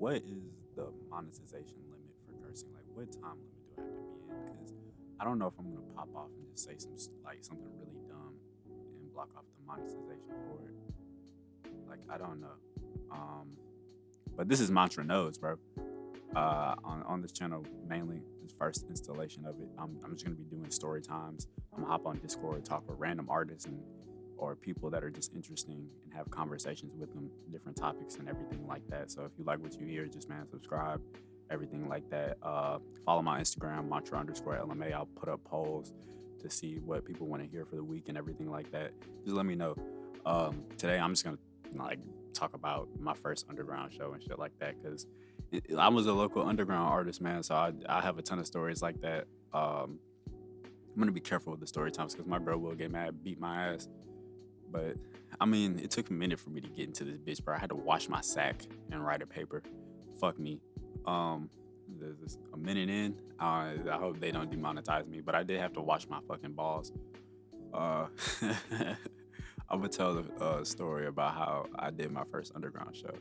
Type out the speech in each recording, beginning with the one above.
what is the monetization limit for cursing? Like, what time limit do I have to be in? Because I don't know if I'm gonna pop off and just say like something really dumb and block off the monetization for it. Like, I don't know. Um, but this is Mantra Nodes, bro. On this channel, mainly this first installation of it, I'm just gonna be doing story times. I'm gonna hop on Discord, talk with random artists and or people that are just interesting and have conversations with them, different topics and everything like that. So if you like what you hear, just man, subscribe, everything like that. Follow my Instagram, mantra underscore LMA. I'll put up polls to see what people want to hear for the week and everything like that. Just let me know. Today I'm just gonna like talk about my first underground show and shit like that because I was a local underground artist, man. So I have a ton of stories like that. I'm gonna be careful with the story times because my girl will get mad, beat my ass. But I mean, it took a minute for me to get into this bitch, bro. I had to wash my sack and write a paper. Fuck me. Um, there's a minute in. I hope they don't demonetize me, but I did have to wash my fucking balls. Uh, I'm gonna tell a story about how I did my first underground show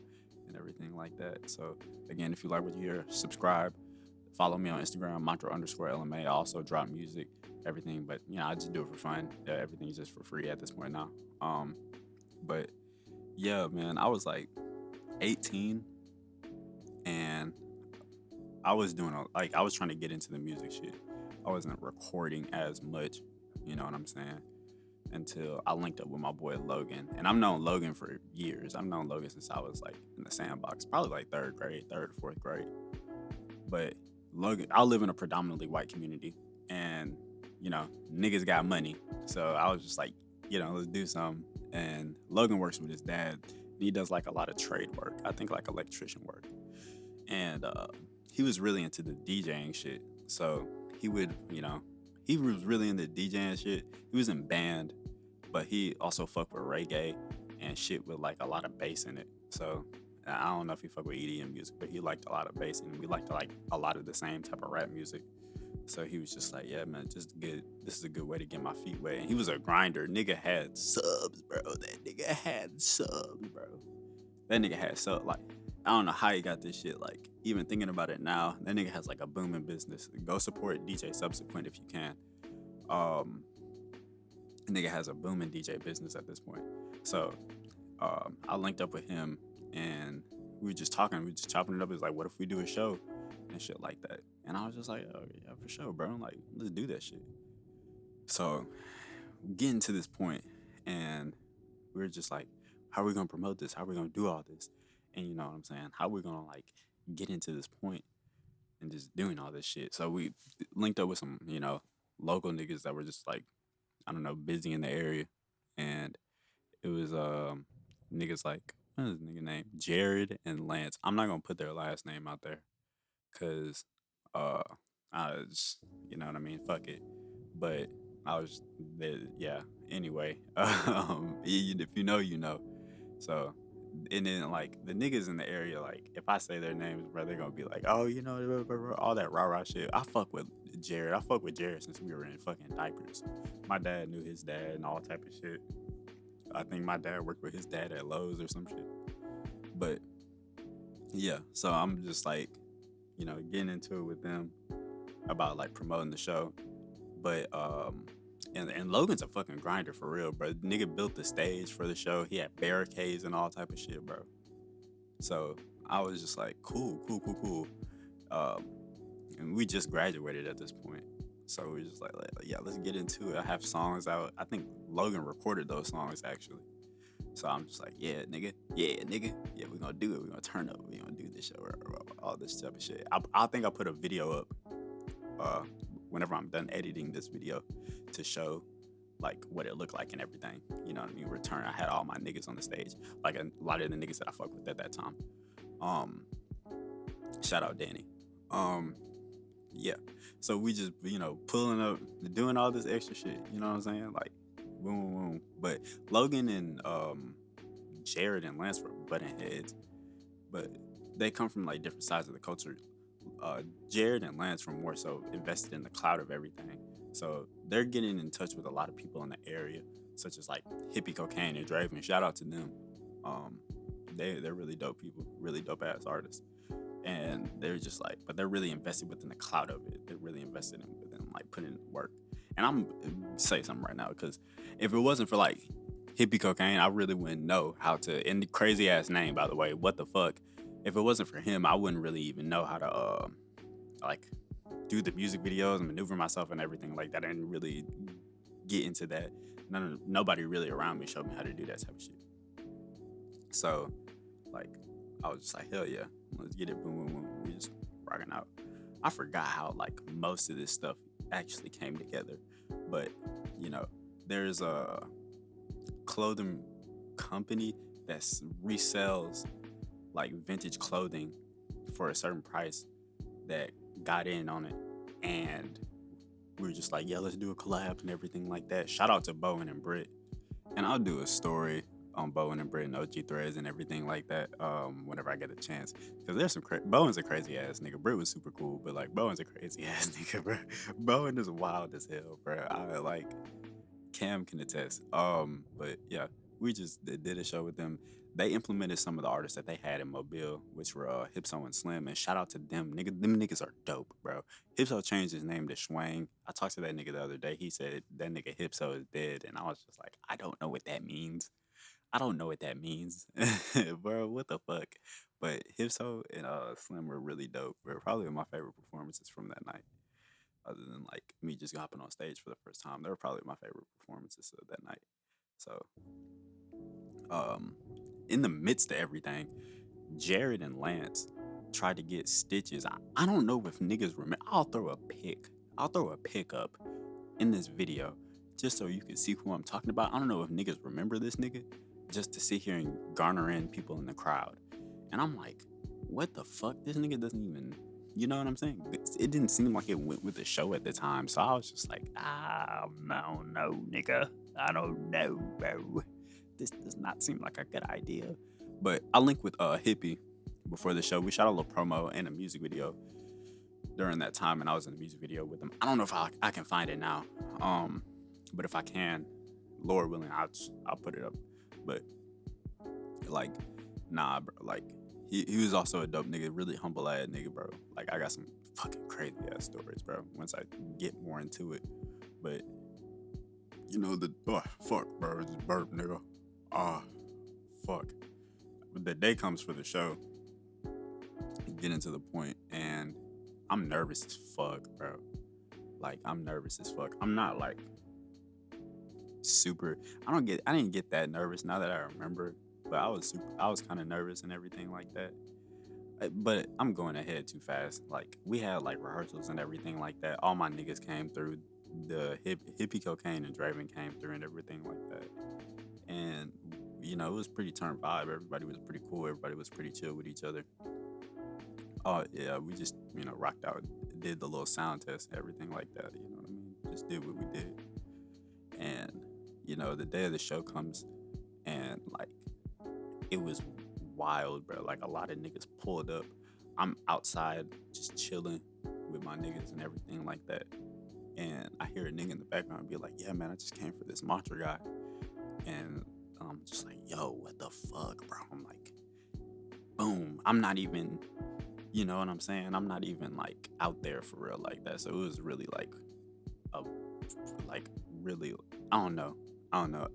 and everything like that. So again, if you like what you hear, subscribe. Follow me on Instagram, mantra underscore LMA. I also drop music, everything, but I just do it for fun. Yeah, everything is just for free at this point now. Um, but yeah, man, I was like 18 and I was doing like I was trying to get into the music shit. I wasn't recording as much, you know what I'm saying? Until I linked up with my boy Logan. And I've known Logan for years. I've known Logan since I was like in the sandbox, probably like third or fourth grade. But Logan, I live in a predominantly white community and niggas got money. So I was just like, let's do something. And Logan works with his dad. He does like a lot of trade work. I think like electrician work. And he was really into the DJing shit. So he would, he was really into DJing shit. He was in band, but he also fucked with reggae and shit with like a lot of bass in it. So I don't know if he fucked with EDM music, but he liked a lot of bass and we liked like a lot of the same type of rap music. So he was just like, yeah, man, just good. This is a good way to get my feet wet. And he was a grinder. Nigga had subs, bro. That nigga had subs, bro. That nigga had subs. Like, I don't know how he got this shit. Like, even thinking about it now, that nigga has like a booming business. Go support DJ Subsequent if you can. Nigga has a booming DJ business at this point. So I linked up with him and we were just talking. We were just chopping it up. It's like, what if we do a show and shit like that? And I was just like, oh yeah, for sure, bro. Like, let's do that shit. So getting to this point, and we were just like, how are we gonna promote this? How are we gonna do all this? And you know what I'm saying? How are we gonna like get into this point and just doing all this shit? So we linked up with some, local niggas that were just like, I don't know, busy in the area. And it was niggas like, what is his nigga name? Jared and Lance. I'm not gonna put their last name out there because uh I was, you know what I mean? Fuck it. But I was yeah. Anyway, if you know, you know. So and then like the niggas in the area, like if I say their names, bro, they're gonna be like, oh, all that rah rah shit. I fuck with Jared. I fuck with Jared since we were in fucking diapers. My dad knew his dad and all type of shit. I think my dad worked with his dad at Lowe's or some shit. But yeah, so I'm just like, getting into it with them about like promoting the show. But and Logan's a fucking grinder for real, bro. Nigga built the stage for the show. He had barricades and all type of shit, bro. So I was just like, cool, cool, cool, cool. Um, and we just graduated at this point. So we just like, yeah, let's get into it. I have songs out. I think Logan recorded those songs actually. So I'm just like, yeah, nigga, yeah, we're gonna do it. We're gonna turn up. We're gonna do this show, all this type of shit. I think I put a video up uh, whenever I'm done editing this video to show like what it looked like and everything. You know what I mean? Return. I had all my niggas on the stage, like a lot of the niggas that I fucked with at that time. Um, Shout out Danny. Um, yeah. So we just pulling up, doing all this extra shit. You know what I'm saying? Like boom, boom, boom. But Logan and Jared and Lance were butting heads, but they come from like different sides of the culture. Jared and Lance were more so invested in the cloud of everything, so they're getting in touch with a lot of people in the area, such as like Hippie Cocaine and Draven. Shout out to them. Um, they're really dope people, really dope ass artists, and they're just like, but they're really invested within the cloud of it. They're really invested in within like putting in work. And I'm say something right now because if it wasn't for like hippie cocaine, I really wouldn't know how to. And the crazy ass name, by the way, what the fuck? If it wasn't for him, I wouldn't really even know how to like do the music videos and maneuver myself and everything like that. I didn't really get into that. Nobody really around me showed me how to do that type of shit. So, like, I was just like, hell yeah, let's get it. Boom, boom, boom. We just rocking out. I forgot how like most of this stuff actually came together, but you know, there's a clothing company that resells like vintage clothing for a certain price that got in on it, and we were just like, yeah, let's do a collab and everything like that. Shout out to Bowen and Britt, and I'll do a story on Bowen and Britt and OG Threads and everything like that whenever I get a chance, because there's some Bowen's a crazy ass nigga. Britt was super cool, but like Bowen's a crazy ass nigga, bro. Bowen is wild as hell, bro. I like Cam can attest. But yeah, we just did a show with them. They implemented some of the artists that they had in Mobile, which were Hipso and Slim. And shout out to them, nigga. Them niggas are dope, bro. Hipso changed his name to Schwang. I talked to that nigga the other day. He said that nigga Hipso is dead, and I was just like, I don't know what that means. I don't know what that means, bro. What the fuck? But Hipso and Slim were really dope. Bro. Probably my favorite performances from that night, other than like me just hopping on stage for the first time. They were probably my favorite performances of that night. So, um, in the midst of everything, Jared and Lance tried to get Stitches. I don't know if niggas remember. I'll throw a pic. I'll throw a pic up in this video just so you can see who I'm talking about. I don't know if niggas remember this nigga, just to sit here and garner in people in the crowd. And I'm like, what the fuck? This nigga doesn't even, you know what I'm saying? It didn't seem like it went with the show at the time. So I was just like, I don't know, nigga. I don't know, bro. This does not seem like a good idea. But I linked with Hippie before the show. We shot a little promo and a music video during that time, and I was in the music video with him. I don't know if I can find it now. But if I can, Lord willing, I'll put it up. But like, nah, bro. Like, he was also a dope nigga, really humble ass nigga, bro. Like, I got some fucking crazy ass stories, bro. Once I get more into it, but you know fuck, bro, just burp, nigga. Fuck. But the day comes for the show, get into the point, and I'm nervous as fuck, bro. Like, I'm nervous as fuck. I'm not like super. I didn't get that nervous now that I remember, but I was kind of nervous and everything like that. But I'm going ahead too fast. Like, we had like rehearsals and everything like that. All my niggas came through. The hippie cocaine and Draven came through and everything like that. And you know, it was pretty turn vibe. Everybody was pretty cool. Everybody was pretty chill with each other. Oh yeah, we just rocked out, did the little sound test, and everything like that. You know what I mean? Just did what we did. And the day of the show comes, and like, it was wild, bro. Like, a lot of niggas pulled up. I'm outside just chilling with my niggas and everything like that. And I hear a nigga in the background be like, yeah, man, I just came for this mantra guy. And I'm just like, yo, what the fuck, bro? I'm like, boom. I'm not even, you know what I'm saying? I'm not even like out there for real like that. So it was really like really, I don't know.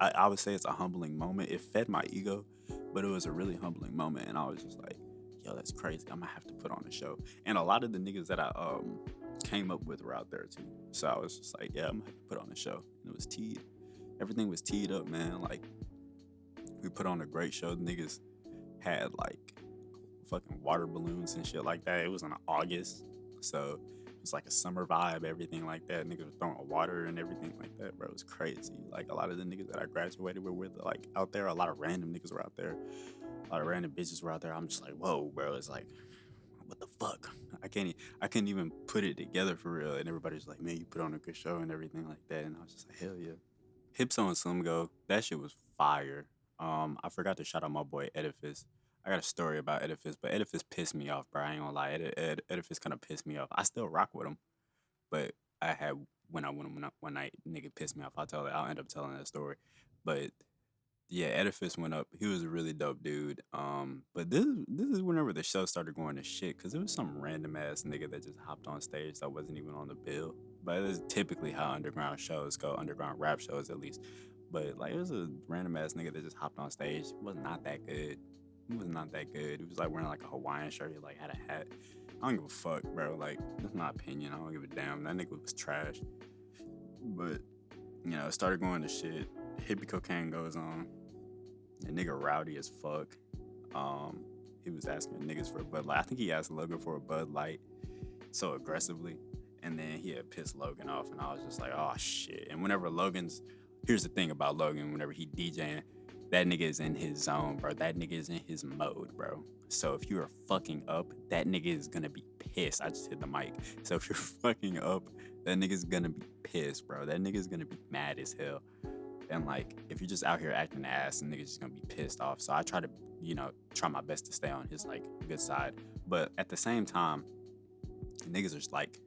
I would say it's a humbling moment. It fed my ego, but it was a really humbling moment. And I was just like, yo, that's crazy. I'm gonna have to put on a show. And a lot of the niggas that I came up with were out there too. So I was just like, yeah, I'm gonna have to put on a show. And it was teed. Everything was teed up, man. Like, we put on a great show. The niggas had like fucking water balloons and shit like that. It was in August, so it was like a summer vibe, everything like that. Niggas were throwing water and everything like that, bro. It was crazy. Like, a lot of the niggas that I graduated with like out there. A lot of random niggas were out there. A lot of random bitches were out there. I'm just like, whoa, bro. It's like, what the fuck? I can't even put it together for real. And everybody's like, man, you put on a good show and everything like that. And I was just like, hell yeah. Hipso and Slim Go, that shit was fire. I forgot to shout out my boy Edifice. I got a story about Edifice, but Edifice pissed me off, bro. I ain't gonna lie. Edifice kind of pissed me off. I still rock with him, but I had when I went one night, nigga pissed me off. I'll end up telling that story. But Yeah, Edifice went up. He was a really dope dude. But this is whenever the show started going to shit because it was some random ass nigga that just hopped on stage that wasn't even on the bill. But it's typically how underground shows go, underground rap shows at least. But like it was a random ass nigga that just hopped on stage. He was not that good. He was not that good. He was like wearing like a Hawaiian shirt. He like had a hat. I don't give a fuck, bro. Like that's my opinion. I don't give a damn. That nigga was trash. But it started going to shit. Hippie cocaine goes on. The nigga rowdy as fuck. He was asking niggas for a Bud Light. I think he asked Logan for a Bud Light so aggressively. And then he had pissed Logan off. And I was just like, oh shit. And here's the thing about Logan, whenever he DJing, that nigga is in his zone, bro. That nigga is in his mode, bro. So if you are fucking up, that nigga is gonna be pissed. I just hit the mic. So if you're fucking up, that nigga's gonna be pissed, bro. That nigga's gonna be mad as hell. And like, if you're just out here acting ass, the nigga's just gonna be pissed off. So I try to, try my best to stay on his like good side. But at the same time, niggas are just like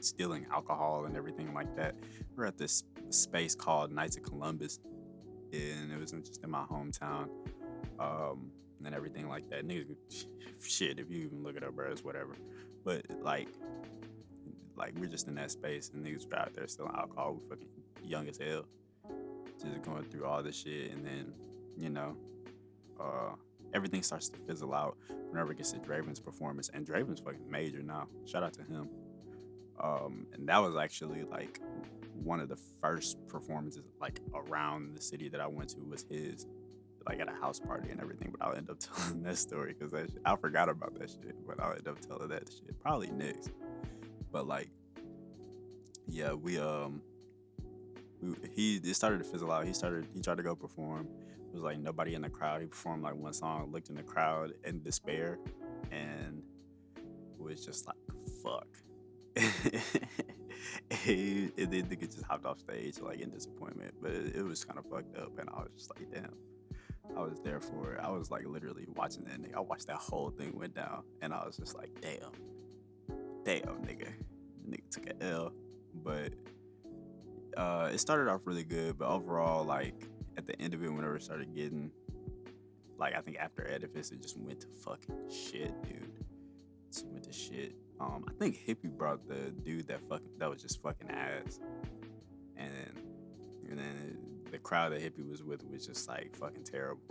stealing alcohol and everything like that. We're at this space called Knights of Columbus, and it was just in my hometown, and everything like that. Niggas, shit, if you even look it up, bro, it's whatever. But like we're just in that space, and niggas are out there stealing alcohol. We're fucking young as hell, just going through all this shit, and then everything starts to fizzle out whenever it gets to Draven's performance, and Draven's fucking major now. Shout out to him. And that was actually like one of the first performances like around the city that I went to was his, like at a house party and everything. But I'll end up telling that story because I forgot about that shit. But I'll end up telling that shit probably next. But like, yeah, it started to fizzle out. He tried to go perform. It was like nobody in the crowd. He performed like one song, looked in the crowd in despair, and was just like, fuck. And then nigga just hopped off stage like in disappointment, but it was kind of fucked up, and I was just like, damn. I was there for it. I was like literally watching that nigga. I watched that whole thing went down, and I was just like, damn, nigga. The nigga took an L, but it started off really good, but overall, like at the end of it, whenever it started getting, like I think after Edifice, it just went to fucking shit, dude. It just went to shit. I think Hippie brought the dude that was just fucking ass, and then the crowd that Hippie was with was just like fucking terrible.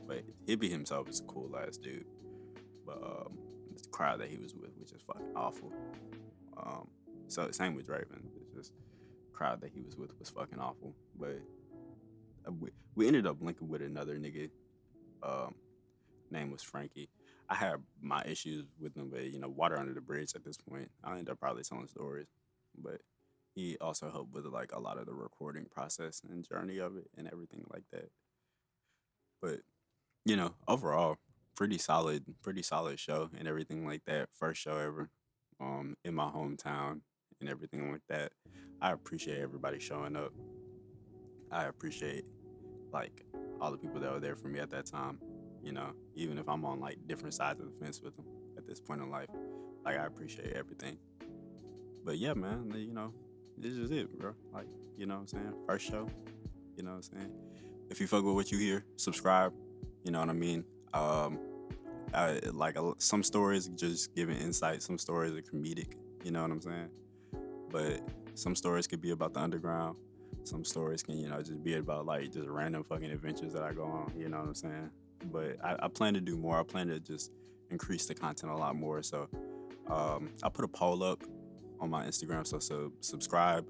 But Hippie himself is a cool ass dude, but the crowd that he was with was just fucking awful. So same with Draven. It's just crowd that he was with was fucking awful. But we ended up linking with another nigga. Name was Frankie. I had my issues with him, but water under the bridge at this point. I end up probably telling stories, but he also helped with like a lot of the recording process and journey of it and everything like that. But overall, pretty solid show and everything like that. First show ever, in my hometown and everything like that. I appreciate everybody showing up. I appreciate like all the people that were there for me at that time. Even if I'm on like different sides of the fence with them at this point in life, like I appreciate everything. But yeah, man, this is it, bro. Like, you know what I'm saying? First show, you know what I'm saying? If you fuck with what you hear, subscribe. You know what I mean? Some stories just giving insight. Some stories are comedic. You know what I'm saying? But some stories could be about the underground. Some stories can, just be about like just random fucking adventures that I go on. You know what I'm saying? But I plan to do more. I plan to just increase the content a lot more. So I'll put a poll up on my Instagram. So subscribe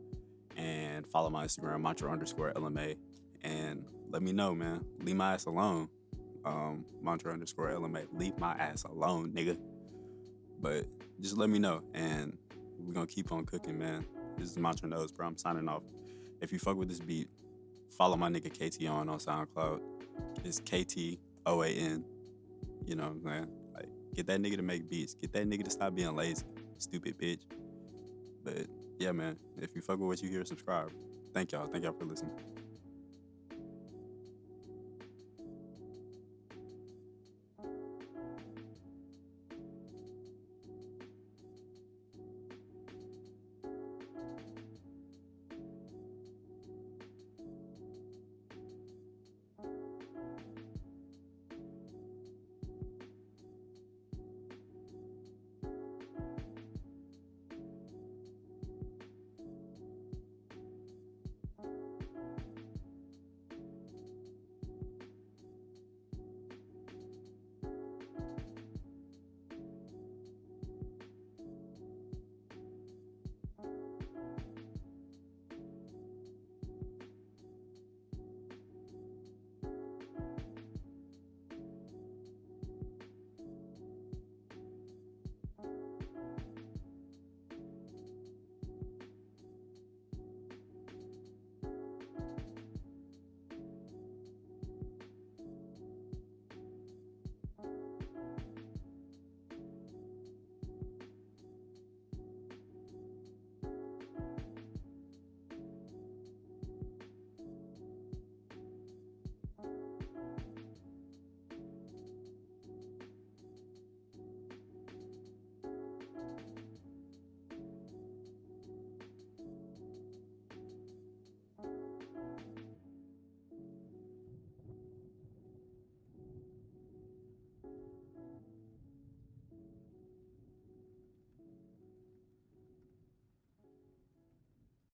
and follow my Instagram, mantra_LMA. And let me know, man. Leave my ass alone. Mantra_LMA. Leave my ass alone, nigga. But just let me know. And we're going to keep on cooking, man. This is Mantra Knows, bro. I'm signing off. If you fuck with this beat, follow my nigga KT on SoundCloud. It's KTOAN. You know what I'm saying? Like, get that nigga to make beats. Get that nigga to stop being lazy. Stupid bitch. But yeah, man. If you fuck with what you hear, subscribe. Thank y'all. Thank y'all for listening.